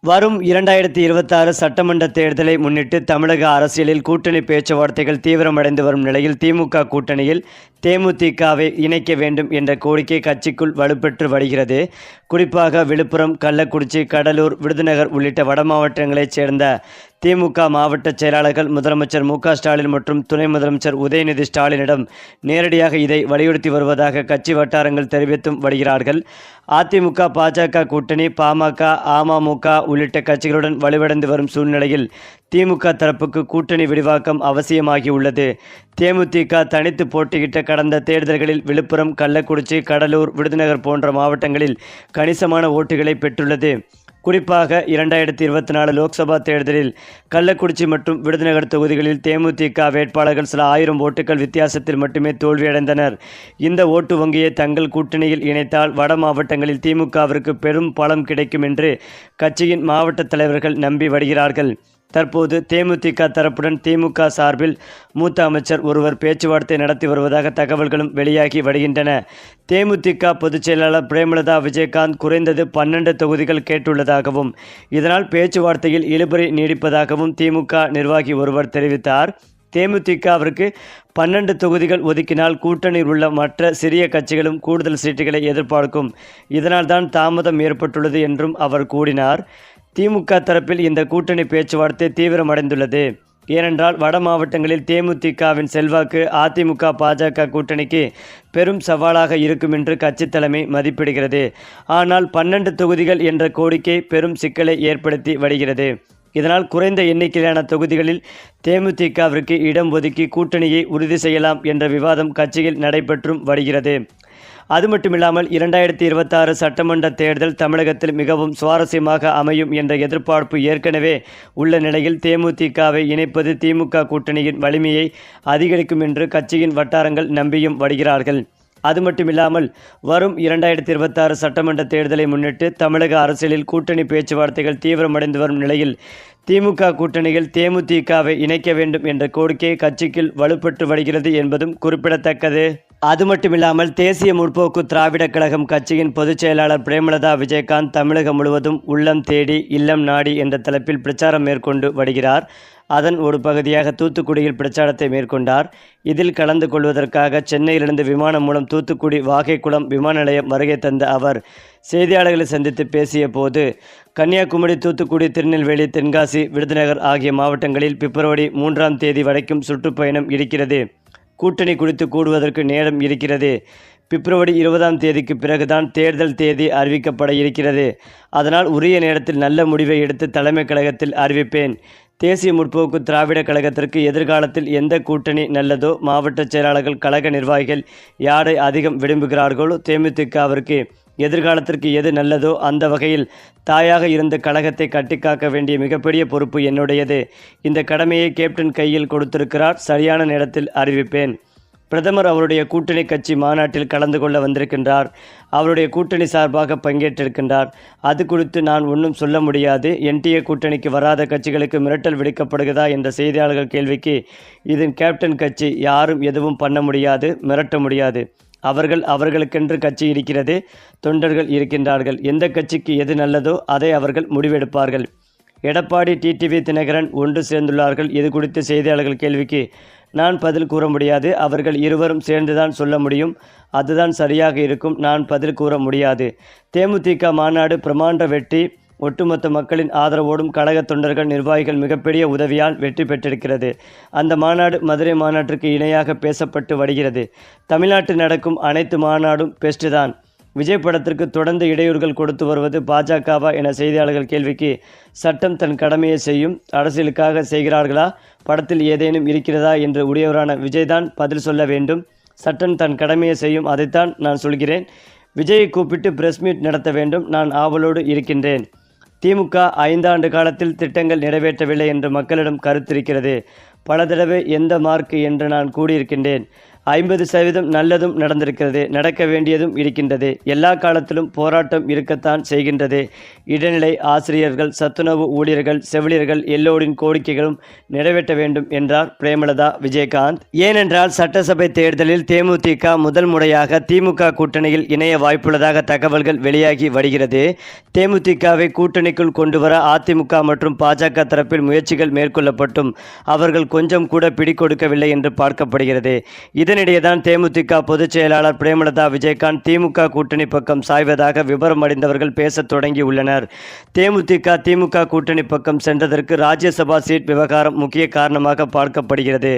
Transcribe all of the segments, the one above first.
வரும் 2026 சட்டமன்ற தேர்தலை முன்னிட்டு தமிழக அரசியலில் கூட்டணி பேச்சுவார்த்தைகள் தீவிரமடைந்து வரும் நிலையில் திமுக கூட்டணியில் தேமுதிகவை இணைக்க வேண்டும் என்ற கோரிக்கை கட்சிக்குள் வலுப்பெற்று வருகிறது. குறிப்பாக விழுப்புரம், கள்ளக்குறிச்சி, கடலூர், விருதுநகர் உள்ளிட்ட வடமாவட்டங்களைச் சேர்ந்த திமுக மாவட்ட செயலாளர்கள் முதலமைச்சர் மு க ஸ்டாலின் மற்றும் துணை முதலமைச்சர் உதயநிதி ஸ்டாலினிடம் நேரடியாக இதை வலியுறுத்தி வருவதாக கட்சி வட்டாரங்கள் தெரிவித்தும் வருகிறார்கள். அதிமுக, பாஜக கூட்டணி பாமக, அமமுக உள்ளிட்ட கட்சிகளுடன் வலுவடைந்து வரும் சூழ்நிலையில் திமுக தரப்புக்கு கூட்டணி விரிவாக்கம் அவசியமாகியுள்ளது. தேமுதிக தனித்து போட்டியிட்ட கடந்த தேர்தல்களில் விழுப்புரம், கள்ளக்குறிச்சி, கடலூர், விருதுநகர் போன்ற மாவட்டங்களில் கணிசமான ஓட்டுகளை பெற்றுள்ளது. குறிப்பாக 2024 லோக்சபா தேர்தலில் கள்ளக்குறிச்சி மற்றும் விருதுநகர் தொகுதிகளில் தேமுதிக வேட்பாளர்கள் சில ஆயிரம் ஓட்டுகள் வித்தியாசத்தில் மட்டுமே தோல்வியடைந்தனர். இந்த ஓட்டு வங்கியை தங்கள் கூட்டணியில் இணைத்தால் வட மாவட்டங்களில் திமுகவிற்கு பெரும் பலம் கிடைக்கும் என்று கட்சியின் மாவட்ட தலைவர்கள் நம்பி வருகிறார்கள். தற்போது தேமுதிக தரப்புடன் திமுக சார்பில் மூத்த அமைச்சர் ஒருவர் பேச்சுவார்த்தை நடத்தி வருவதாக தகவல்களும் வெளியாகி வருகின்றன. தேமுதிக பொதுச் செயலாளர் பிரேமலதா விஜயகாந்த் குறைந்தது 12 தொகுதிகள் கேட்டுள்ளதாகவும் இதனால் பேச்சுவார்த்தையில் இழுபறி நீடிப்பதாகவும் திமுக நிர்வாகி ஒருவர் தெரிவித்தார். தேமுதிகவிற்கு 12 தொகுதிகள் ஒதுக்கினால் கூட்டணியில் உள்ள மற்ற சிறிய கட்சிகளும் கூடுதல் சீட்டுகளை எதிர்பார்க்கும். இதனால்தான் தாமதம் ஏற்பட்டுள்ளது என்றும் அவர் கூறினார். திமுக தரப்பில் இந்த கூட்டணி பேச்சுவார்த்தை தீவிரமடைந்துள்ளது. ஏனென்றால் வட மாவட்டங்களில் தேமுதிகவின் செல்வாக்கு அதிமுக, பாஜக கூட்டணிக்கு பெரும் சவாலாக இருக்கும் என்று கட்சி தலைமை மதிப்பிடுகிறது. ஆனால் 12 தொகுதிகள் என்ற கோரிக்கை பெரும் சிக்கலை ஏற்படுத்தி வருகிறது. இதனால் குறைந்த எண்ணிக்கையிலான தொகுதிகளில் தேமுதிகவிற்கு இடம் ஒதுக்கி கூட்டணியை உறுதி செய்யலாம் என்ற விவாதம் கட்சியில் நடைபெற்றும் வருகிறது. அது மட்டுமில்லாமல் 2026 சட்டமன்ற தேர்தல் தமிழகத்தில் மிகவும் சுவாரஸ்யமாக அமையும் என்ற எதிர்பார்ப்பு ஏற்கனவே உள்ள நிலையில் தேமுதிகவை இணைப்பது திமுக கூட்டணியின் வலிமையை அதிகரிக்கும் என்று கட்சியின் வட்டாரங்கள் நம்பியும் வருகிறார்கள். அது மட்டுமில்லாமல் வரும் 2026 சட்டமன்ற தேர்தலை முன்னிட்டு தமிழக அரசியலில் கூட்டணி பேச்சுவார்த்தைகள் தீவிரமடைந்து வரும் நிலையில் திமுக கூட்டணியில் தேமுதிகவை இணைக்க வேண்டும் என்ற கோரிக்கை கட்சிக்குள் வலுப்பெற்று வருகிறது என்பதும் குறிப்பிடத்தக்கது. அது மட்டுமில்லாமல் தேசிய முற்போக்கு திராவிட கழகம் கட்சியின் பொதுச் செயலாளர் பிரேமலதா விஜயகாந்த் தமிழகம் முழுவதும் உள்ளம் தேடி இல்லம் நாடி என்ற தலைப்பில் பிரச்சாரம் மேற்கொண்டு வருகிறார். அதன் ஒரு பகுதியாக தூத்துக்குடியில் பிரச்சாரத்தை மேற்கொண்டார். இதில் கலந்து கொள்வதற்காக சென்னையிலிருந்து விமானம் மூலம் தூத்துக்குடி வாகைக்குளம் விமான நிலையம் வருகை தந்த அவர் செய்தியாளர்களை சந்தித்து பேசிய போது கன்னியாகுமரி, தூத்துக்குடி, திருநெல்வேலி, தென்காசி, விருதுநகர் ஆகிய மாவட்டங்களில் பிப்ரவரி 3ஆம் தேதி வரைக்கும் சுற்றுப்பயணம் இருக்கிறது. கூட்டணி குறித்து கூடுவதற்கு நேரம் இருக்கிறது. பிப்ரவரி 20ஆம் தேதிக்கு பிறகுதான் தேர்தல் தேதி அறிவிக்கப்பட இருக்கிறது. அதனால் உரிய நேரத்தில் நல்ல முடிவை எடுத்து தலைமை கழகத்தில் அறிவிப்பேன். தேசிய முற்போக்கு திராவிட கழகத்திற்கு எதிர்காலத்தில் எந்த கூட்டணி நல்லதோ, மாவட்ட செயலாளர்கள், கழக நிர்வாகிகள் யாரை அதிகம் விரும்புகிறார்களோ, தேமுதிகவிற்கு எதிர்காலத்திற்கு எது நல்லதோ அந்த வகையில் தாயாக இருந்த கழகத்தை கட்டிக்காக்க வேண்டிய மிகப்பெரிய பொறுப்பு என்னுடையது. இந்த கடமையை கேப்டன் கையில் கொடுத்திருக்கிறார். சரியான நேரத்தில் அறிவிப்பேன். பிரதமர் அவருடைய கூட்டணி கட்சி மாநாட்டில் கலந்து கொள்ள வந்திருக்கின்றார். அவருடைய கூட்டணி சார்பாக பங்கேற்றிருக்கின்றார். அது குறித்து நான் ஒன்றும் சொல்ல முடியாது. என்டிஏ கூட்டணிக்கு வராத கட்சிகளுக்கு மிரட்டல் விடுக்கப்படுகிறதா என்ற செய்தியாளர்கள் கேள்விக்கு இதன் கேப்டன் கட்சி யாரும் எதுவும் பண்ண முடியாது, மிரட்ட முடியாது. அவர்களுக்கென்று கட்சி இருக்கிறது, தொண்டர்கள் இருக்கின்றார்கள். எந்த கட்சிக்கு எது நல்லதோ அதை அவர்கள் முடிவெடுப்பார்கள். எடப்பாடி, டிடிவி தினகரன் ஒன்று சேர்ந்துள்ளார்கள். இது குறித்து செய்தியாளர்கள் கேள்விக்கு நான் பதில் கூற முடியாது. அவர்கள் இருவரும் சேர்ந்துதான் சொல்ல முடியும். அதுதான் சரியாக இருக்கும். நான் பதில் கூற முடியாது. தேமுதிக மாநாடு பிரமாண்ட வெற்றி. ஒட்டுமொத்த மக்களின் ஆதரவோடும் கழக தொண்டர்கள், நிர்வாகிகள் மிகப்பெரிய உதவியால் வெற்றி பெற்றிருக்கிறது. அந்த மாநாடு மதுரை மாநாட்டிற்கு இணையாக பேசப்பட்டு வருகிறது. தமிழ்நாட்டில் நடக்கும் அனைத்து மாநாடும் பெஸ்ட் தான். விஜய் படத்திற்கு தொடர்ந்து இடையூறுகள் கொடுத்து வருவது பாஜகவா என செய்தியாளர்கள் கேள்விக்கு சட்டம் தன் கடமையை செய்யும். அரசியலுக்காக செய்கிறார்களா, படத்தில் ஏதேனும் இருக்கிறதா என்று உடையவரான விஜய்தான் பதில் சொல்ல வேண்டும். சட்டம் தன் கடமையை செய்யும், அதைத்தான் நான் சொல்கிறேன். விஜயை கூப்பிட்டு பிரஸ் மீட் நடத்த வேண்டும். நான் ஆவலோடு இருக்கின்றேன். திமுக 5 ஆண்டு காலத்தில் திட்டங்கள் நிறைவேற்றவில்லை என்று மக்களிடம் கருத்திருக்கிறது. பல தடவை எந்த மார்க் என்று நான் கூறியிருக்கின்றேன். 50% நல்லதும் நடந்திருக்கிறது, நடக்க வேண்டியதும் இருக்கின்றது. எல்லா காலத்திலும் போராட்டம் இருக்கத்தான் செய்கின்றது. இடைநிலை ஆசிரியர்கள், சத்துணவு ஊழியர்கள், செவிலியர்கள் எல்லோரின் கோரிக்கைகளும் நிறைவேற்ற வேண்டும் என்றார் பிரேமலதா விஜயகாந்த். ஏனென்றால் சட்டசபை தேர்தலில் தேமுதிக முதல் முறையாக திமுக கூட்டணியில் இணைய வாய்ப்புள்ளதாக தகவல்கள் வெளியாகி வருகிறது. தேமுதிகவை கூட்டணிக்குள் கொண்டுவர அதிமுக மற்றும் பாஜக தரப்பில் முயற்சிகள் மேற்கொள்ளப்பட்டும் அவர்கள் கொஞ்சம் கூட பிடிக்கொடுக்கவில்லை என்று பார்க்கப்படுகிறது. இதனிடையேதான் தேமுதிக பொதுச் செயலாளர் பிரேமலதா விஜயகாந்த் திமுக கூட்டணி பக்கம் சாய்வதாக விவரம் அறிந்தவர்கள் பேசத் தொடங்கியுள்ளனர். தேமுதிக திமுக கூட்டணி பக்கம் சென்றதற்கு ராஜ்யசபா சீட் விவகாரம் முக்கிய காரணமாக பார்க்கப்படுகிறது.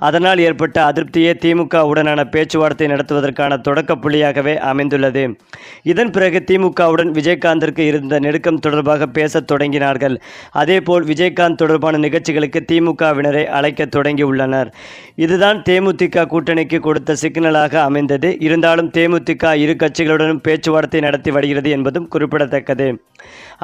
அதனால் ஏற்பட்ட அதிருப்தியே திமுக உடனான பேச்சுவார்த்தை நடத்துவதற்கான தொடக்க புள்ளியாகவே அமைந்துள்ளது. இதன் பிறகு திமுகவுடன் விஜயகாந்திற்கு இருந்த நெருக்கம் தொடர்பாக பேசத் தொடங்கினார்கள். அதேபோல் விஜயகாந்த் தொடர்பான நிகழ்ச்சிகளுக்கு திமுகவினரை அழைக்க தொடங்கியுள்ளனர். இதுதான் தேமுதிக கூட்டணிக்கு கொடுத்த சிக்னலாக அமைந்தது. இருந்தாலும் தேமுதிக இரு கட்சிகளுடனும் பேச்சுவார்த்தை நடத்தி வருகிறது என்பதும் குறிப்பிடத்தக்கது.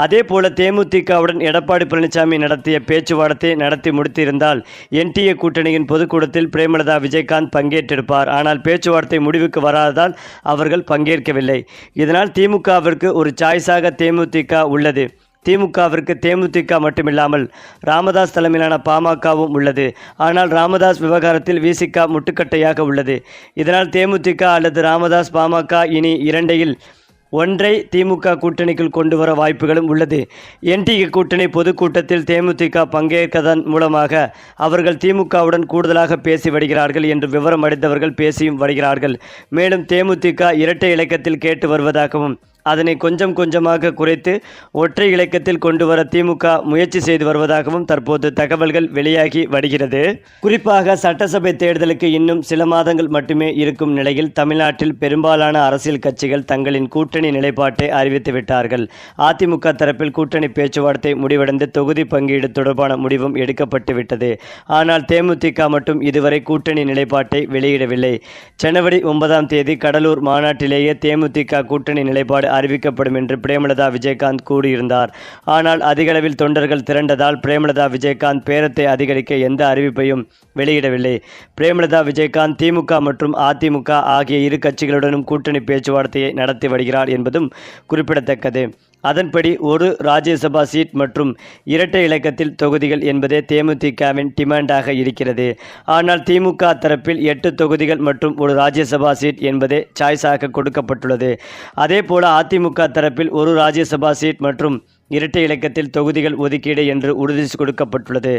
அதேபோல தேமுதிகவுடன் எடப்பாடி பழனிசாமி நடத்திய பேச்சுவார்த்தை நடத்தி முடித்திருந்தால் என்டிஏ கூட்டணியின் பொதுக்கூட்டத்தில் பிரேமலதா விஜயகாந்த் பங்கேற்றிருப்பார். ஆனால் பேச்சுவார்த்தை முடிவுக்கு வராததால் அவர்கள் பங்கேற்கவில்லை. இதனால் திமுகவிற்கு ஒரு சாய்ஸாக தேமுதிக உள்ளது. திமுகவிற்கு தேமுதிக மட்டுமில்லாமல் ராமதாஸ் தலைமையிலான பாமகவும் உள்ளது. ஆனால் ராமதாஸ் விவகாரத்தில் விசிக முட்டுக்கட்டையாக உள்ளது. இதனால் தேமுதிக அல்லது ராமதாஸ் பாமக இனி இரண்டையில் ஒன்றை திமுக கூட்டணிக்குள் கொண்டு வர வாய்ப்புகளும் உள்ளது. என்டிஏ கூட்டணி பொதுக்கூட்டத்தில் தேமுதிக பங்கேற்பதன் மூலமாக அவர்கள் திமுகவுடன் கூடுதலாக பேசி வருகிறார்கள் என்று விவரம் அளித்தவர்கள் பேசியும் வருகிறார்கள். மேலும் தேமுதிக இரட்டை இலக்கத்தில் கேட்டு வருவதாகவும் அதனை கொஞ்சம் கொஞ்சமாக குறைத்து ஒற்றை இலக்கத்தில் கொண்டு வர திமுக முயற்சி செய்து வருவதாகவும் தற்போது தகவல்கள் வெளியாகி வருகிறது. குறிப்பாக சட்டசபை தேர்தலுக்கு இன்னும் சில மாதங்கள் மட்டுமே இருக்கும் நிலையில் தமிழ்நாட்டில் பெரும்பாலான அரசியல் கட்சிகள் தங்களின் கூட்டணி நிலைப்பாட்டை அறிவித்து விட்டார்கள். அதிமுக தரப்பில் கூட்டணி பேச்சுவார்த்தை முடிவடைந்து தொகுதி பங்கீடு தொடர்பான முடிவும் எடுக்கப்பட்டு விட்டது. ஆனால் தேமுதிக மட்டும் இதுவரை கூட்டணி நிலைப்பாட்டை வெளியிடவில்லை. ஜனவரி 9 கடலூர் மாநாட்டிலேயே தேமுதிக கூட்டணி நிலைப்பாடு அறிவிக்கப்படும் என்று பிரேமலதா விஜயகாந்த் கூறியிருந்தார். ஆனால் அதிகளவில் தொண்டர்கள் திரண்டதால் பிரேமலதா விஜயகாந்த் பேரத்தை அதிகரிக்க எந்த அறிவிப்பையும் வெளியிடவில்லை. பிரேமலதா விஜயகாந்த் திமுக மற்றும் அதிமுக ஆகிய இரு கட்சிகளுடனும் கூட்டணி பேச்சுவார்த்தையை நடத்தி வருகிறார் என்பதும் குறிப்பிடத்தக்கது. அதன்படி ஒரு ராஜ்யசபா சீட் மற்றும் இரட்டை இலக்கத்தில் தொகுதிகள் என்பதே தேமுதிகவின் டிமாண்டாக இருக்கிறது. ஆனால் திமுக தரப்பில் 8 தொகுதிகள் மற்றும் ஒரு ராஜ்யசபா சீட் என்பதே சாய்ஸாக கொடுக்கப்பட்டுள்ளது. அதேபோல அதிமுக தரப்பில் ஒரு ராஜ்யசபா சீட் மற்றும் இரட்டை இலக்கத்தில் தொகுதிகள் ஒதுக்கீடு என்று உறுதி கொடுக்கப்பட்டுள்ளது.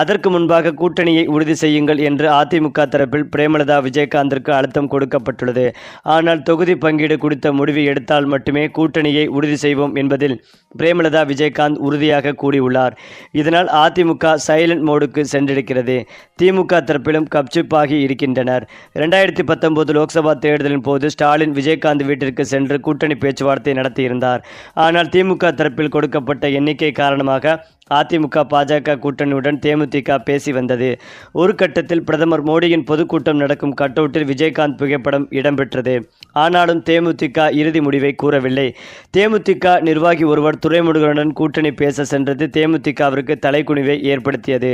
அதற்கு முன்பாக கூட்டணியை உறுதி செய்யுங்கள் என்று அதிமுக தரப்பில் பிரேமலதா விஜயகாந்திற்கு அழுத்தம் கொடுக்கப்பட்டுள்ளது. ஆனால் தொகுதி பங்கீடு குறித்த முடிவு எடுத்தால் மட்டுமே கூட்டணியை உறுதி செய்வோம் என்பதில் பிரேமலதா விஜயகாந்த் உறுதியாக கூறியுள்ளார். இதனால் அதிமுக சைலண்ட் மோடுக்கு சென்றிருக்கிறது. திமுக தரப்பிலும் கப்சிப்பாகி இருக்கின்றனர். 2019 லோக்சபா தேர்தலின் போது ஸ்டாலின் விஜயகாந்த் வீட்டிற்கு சென்று கூட்டணி பேச்சுவார்த்தை நடத்தியிருந்தார். ஆனால் திமுக தரப்பில் கொடுக்கப்பட்ட எண்ணிக்கை காரணமாக அதிமுக பாஜக கூட்டணியுடன் தேமுதிக பேசி வந்தது. ஒரு கட்டத்தில் பிரதமர் மோடியின் பொதுக்கூட்டம் நடக்கும் கட்டவுட்டில் விஜயகாந்த் புகைப்படம் இடம்பெற்றது. ஆனாலும் தேமுதிக இறுதி முடிவை கூறவில்லை. தேமுதிக நிர்வாகி ஒருவர் துரைமுருகனுடன் கூட்டணி பேச சென்றது தேமுதிகவிற்கு தலைக்குனிவை ஏற்படுத்தியது.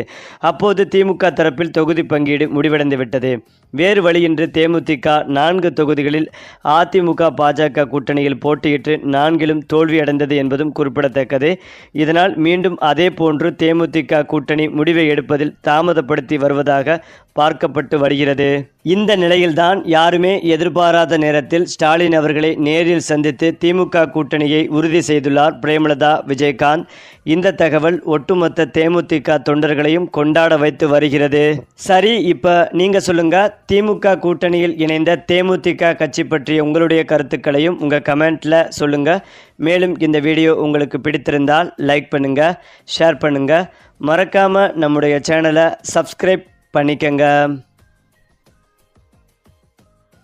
அப்போது திமுக தரப்பில் தொகுதி பங்கீடு முடிவடைந்துவிட்டது. வேறு வழியின்றி தேமுதிக 4 தொகுதிகளில் அதிமுக பாஜக கூட்டணியில் போட்டியிட்டு 4லும் தோல்வியடைந்தது என்பதும் குறிப்பிடத்தக்கது. இதனால் மீண்டும் அதேபோன்று தேமுதிக கூட்டணி முடிவை எடுப்பதில் தாமதப்படுத்தி வருவதாக பார்க்கப்பட்டு வருகிறது. இந்த நிலையில்தான் யாருமே எதிர்பாராத நேரத்தில் ஸ்டாலின் அவர்களை நேரில் சந்தித்து திமுக கூட்டணியை உறுதி செய்துள்ளார் பிரேமலதா விஜயகாந்த். இந்த தகவல் ஒட்டுமொத்த தேமுதிக தொண்டர்களையும் கொண்டாட வைத்து வருகிறது. சரி, இப்போ நீங்க சொல்லுங்க, திமுக கூட்டணியில் இணைந்த தேமுதிக கட்சி பற்றிய உங்களுடைய கருத்துக்களையும் உங்கள் கமெண்ட்ல சொல்லுங்க. மேலும் இந்த வீடியோ உங்களுக்கு பிடித்திருந்தால் லைக் பண்ணுங்க, ஷேர் பண்ணுங்க, மறக்காம நம்முடைய சேனலை சப்ஸ்கிரைப் பண்ணிக்கங்க.